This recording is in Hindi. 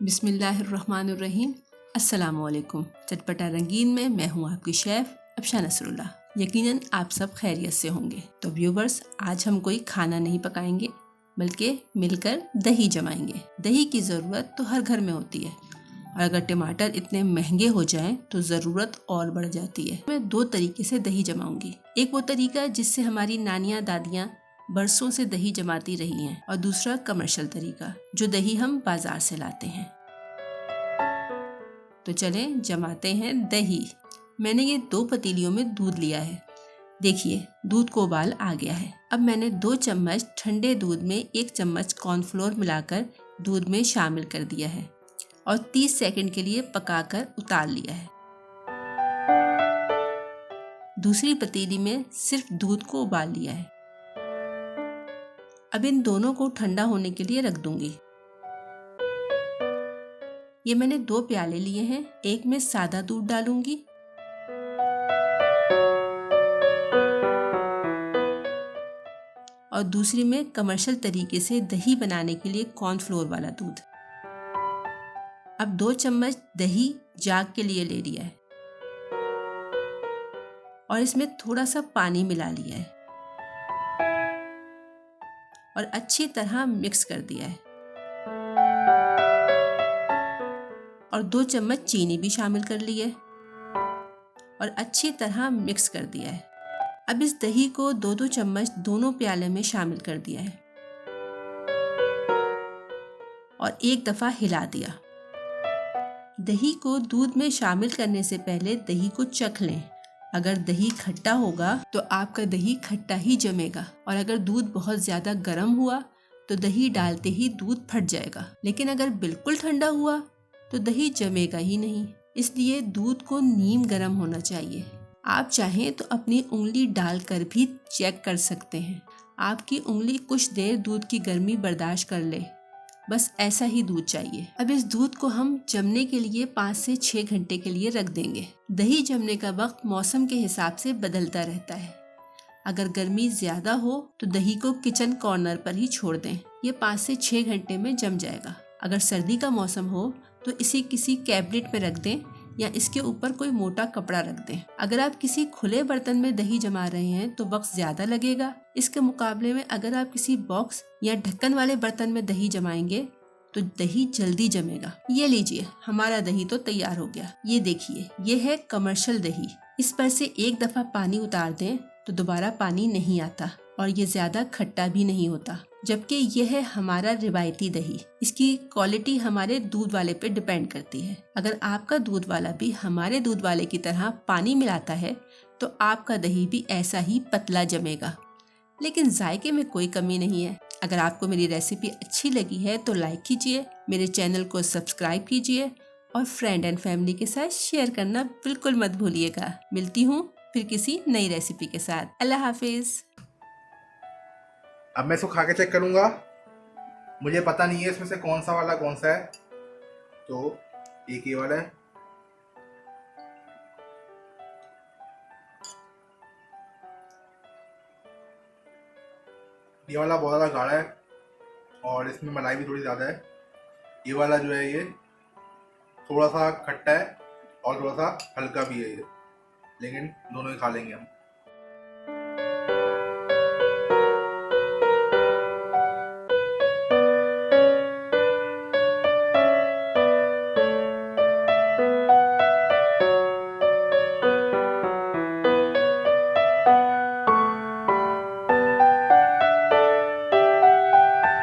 बिस्मिल्लाहिर्रहमानिर्रहीम। अस्सलामुअलैकुम। चटपटा रंगीन में मैं हूँ आपकी शेफ़ अफशा नसरुल्लाह। यकीनन आप सब खैरियत से होंगे। तो व्यूवर्स, आज हम कोई खाना नहीं पकाएंगे बल्कि मिलकर दही जमाएंगे। दही की ज़रूरत तो हर घर में होती है और अगर टमाटर इतने महंगे हो जाएं तो ज़रूरत और बढ़ जाती है। मैं दो तरीके से दही जमाऊंगी। एक वो तरीका जिससे हमारी नानियाँ दादियाँ बरसों से दही जमाती रही हैं और दूसरा कमर्शियल तरीका जो दही हम बाजार से लाते हैं। तो चलें जमाते हैं दही। मैंने ये 2 पतीलियों में दूध लिया है। देखिए दूध को उबाल आ गया है। अब मैंने 2 चम्मच ठंडे दूध में 1 चम्मच कॉर्नफ्लोर मिलाकर दूध में शामिल कर दिया है और 30 सेकंड के लिए पकाकर उतार लिया है। दूसरी पतीली में सिर्फ दूध को उबाल लिया है। अब इन दोनों को ठंडा होने के लिए रख दूंगी। ये मैंने 2 प्याले लिए हैं। एक में सादा दूध डालूंगी और दूसरी में कमर्शियल तरीके से दही बनाने के लिए कॉर्नफ्लोर वाला दूध। अब 2 चम्मच दही जाग के लिए ले लिया है और इसमें थोड़ा सा पानी मिला लिया है और अच्छी तरह मिक्स कर दिया है और 2 चम्मच चीनी भी शामिल कर ली है और अच्छी तरह मिक्स कर दिया है। अब इस दही को 2-2 चम्मच दोनों प्याले में शामिल कर दिया है और एक दफ़ा हिला दिया। दही को दूध में शामिल करने से पहले दही को चख लें। अगर दही खट्टा होगा तो आपका दही खट्टा ही जमेगा और अगर दूध बहुत ज़्यादा गर्म हुआ तो दही डालते ही दूध फट जाएगा। लेकिन अगर बिल्कुल ठंडा हुआ तो दही जमेगा ही नहीं। इसलिए दूध को नीम गर्म होना चाहिए। आप चाहें तो अपनी उंगली डालकर भी चेक कर सकते हैं। आपकी उंगली कुछ देर दूध की गर्मी बर्दाश्त कर ले, बस ऐसा ही दूध चाहिए। अब इस दूध को हम जमने के लिए 5 से 6 घंटे के लिए रख देंगे। दही जमने का वक्त मौसम के हिसाब से बदलता रहता है। अगर गर्मी ज्यादा हो तो दही को किचन कॉर्नर पर ही छोड़ दें। ये 5 से 6 घंटे में जम जाएगा। अगर सर्दी का मौसम हो तो इसे किसी कैबिनेट में रख दें या इसके ऊपर कोई मोटा कपड़ा रख दें। अगर आप किसी खुले बर्तन में दही जमा रहे हैं तो वक्त ज्यादा लगेगा। इसके मुकाबले में अगर आप किसी बॉक्स या ढक्कन वाले बर्तन में दही जमाएंगे तो दही जल्दी जमेगा। ये लीजिए, हमारा दही तो तैयार हो गया। ये देखिए, ये है कमर्शियल दही। इस पर से एक दफा पानी उतार दें तो दोबारा पानी नहीं आता और ये ज्यादा खट्टा भी नहीं होता। जबकि यह है हमारा रिवायती दही। इसकी क्वालिटी हमारे दूध वाले पे डिपेंड करती है। अगर आपका दूध वाला भी हमारे दूध वाले की तरह पानी मिलाता है तो आपका दही भी ऐसा ही पतला जमेगा। लेकिन जायके में कोई कमी नहीं है। अगर आपको मेरी रेसिपी अच्छी लगी है तो लाइक कीजिए, मेरे चैनल को सब्सक्राइब कीजिए और फ्रेंड एंड फैमिली के साथ शेयर करना बिल्कुल मत भूलिएगा। मिलती हूँ फिर किसी नई रेसिपी के साथ। अल्लाह हाफिज। अब मैं इसको खा के चेक करूंगा। मुझे पता नहीं है इसमें से कौन सा वाला कौन सा है। तो एक ये वाला है। ये वाला बहुत ज़्यादा गाढ़ा है और इसमें मलाई भी थोड़ी ज़्यादा है। ये वाला जो है ये थोड़ा सा खट्टा है और थोड़ा सा हल्का भी है ये, लेकिन दोनों ही खा लेंगे हम।